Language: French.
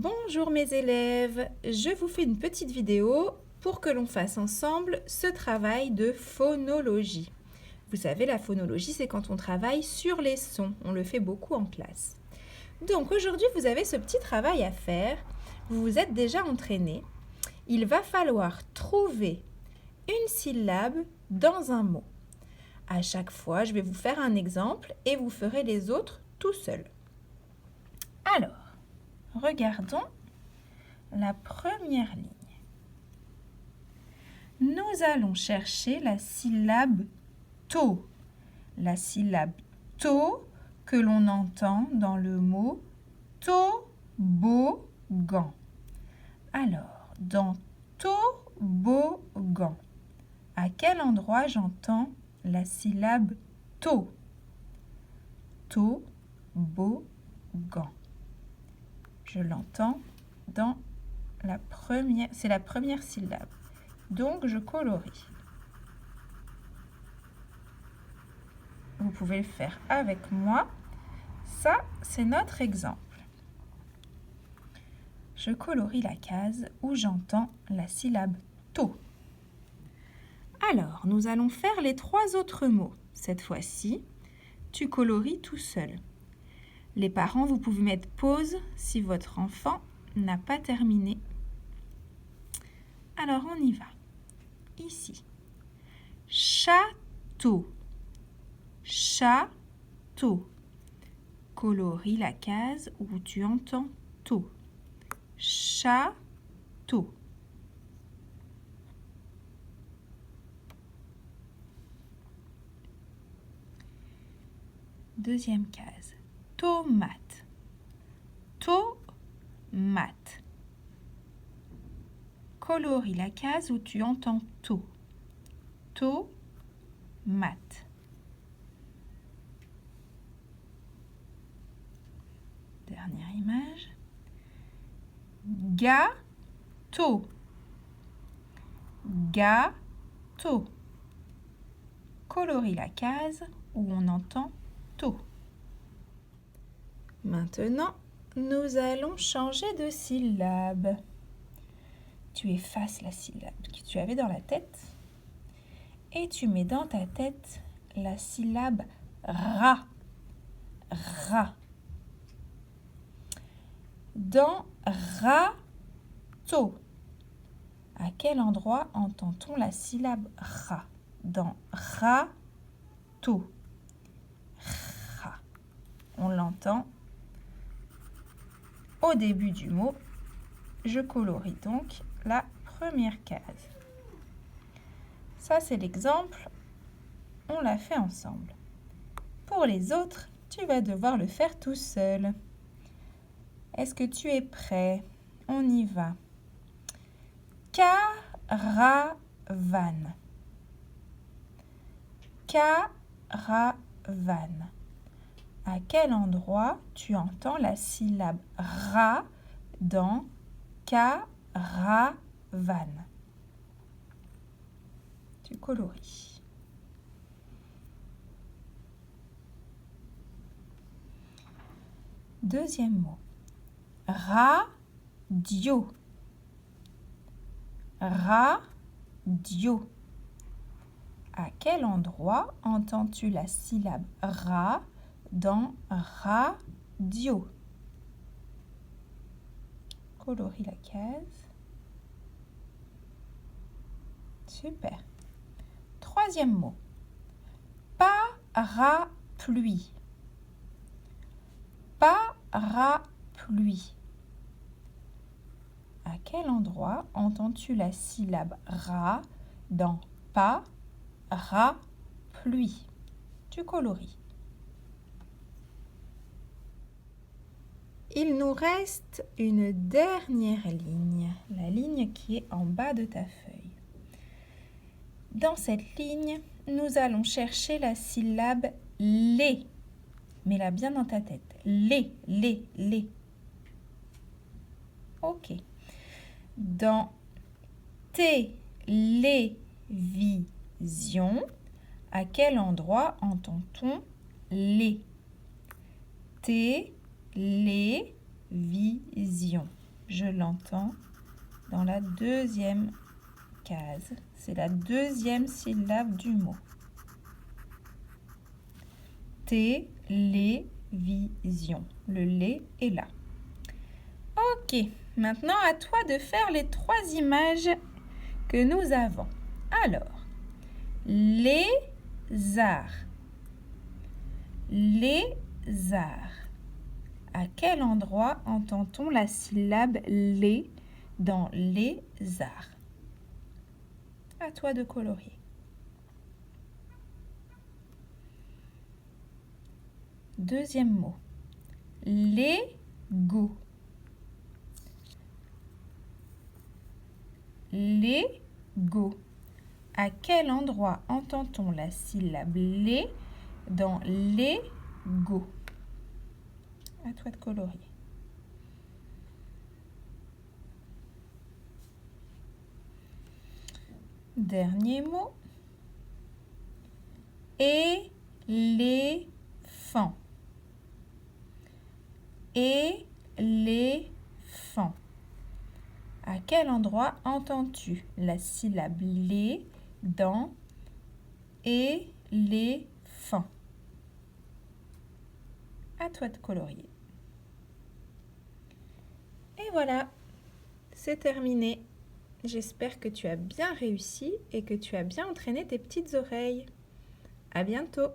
Bonjour mes élèves, je vous fais une petite vidéo pour que l'on fasse ensemble ce travail de phonologie. Vous savez, la phonologie, c'est quand on travaille sur les sons. On le fait beaucoup en classe. Donc aujourd'hui, vous avez ce petit travail à faire. Vous vous êtes déjà entraînés. Il va falloir trouver une syllabe dans un mot. À chaque fois, je vais vous faire un exemple et vous ferez les autres tout seul. Alors, regardons la première ligne. Nous allons chercher la syllabe to. La syllabe to que l'on entend dans le mot toboggan. Alors, dans toboggan, à quel endroit j'entends la syllabe to? Toboggan. Je l'entends dans la première, c'est la première syllabe. Donc, je colorie. Vous pouvez le faire avec moi. Ça, c'est notre exemple. Je colorie la case où j'entends la syllabe to. Alors, nous allons faire les trois autres mots. Cette fois-ci, tu colories tout seul. Les parents, vous pouvez mettre pause si votre enfant n'a pas terminé. Alors, on y va. Ici. Château. Château. Colorie la case où tu entends to. Château. Deuxième case. Tomate. Tomate. Colorie la case où tu entends to. Tomate. Dernière image. Gâteau. Gâteau. Colorie la case où on entend to. Maintenant, nous allons changer de syllabe. Tu effaces la syllabe que tu avais dans la tête et tu mets dans ta tête la syllabe ra. Ra. Dans râteau, à quel endroit entend-on la syllabe ra? Dans râteau. Ra. On l'entend au début du mot. Je colorie donc la première case. Ça, c'est l'exemple. On l'a fait ensemble. Pour les autres, tu vas devoir le faire tout seul. Est-ce que tu es prêt? On y va. Caravane. Caravane. À quel endroit tu entends la syllabe ra dans caravane? Tu colories. Deuxième mot. Radio. Radio. À quel endroit entends-tu la syllabe ra dans radio? Colorie la case. Super. Troisième mot. Parapluie. Parapluie. À quel endroit entends-tu la syllabe ra dans parapluie? Tu colories. Il nous reste une dernière ligne, la ligne qui est en bas de ta feuille. Dans cette ligne, nous allons chercher la syllabe les. Mets-la bien dans ta tête. Les. Ok. Dans télévision, à quel endroit entend-on les? Télévision. je l'entends dans la deuxième case. C'est la deuxième syllabe du mot. Télévision. Le lait est là. Ok, maintenant à toi de faire les 3 images que nous avons. Alors, lézard. Lézard. À quel endroit entend-on la syllabe lé dans lézard? À toi de colorier. Deuxième mot. Lego. Lego. À quel endroit entend-on la syllabe lé dans Lego? À toi de colorier. Dernier mot. Éléphant. Éléphant. À quel endroit entends-tu la syllabe lé dans éléphant? À toi de colorier. Et voilà, c'est terminé. J'espère que tu as bien réussi et que tu as bien entraîné tes petites oreilles. À bientôt!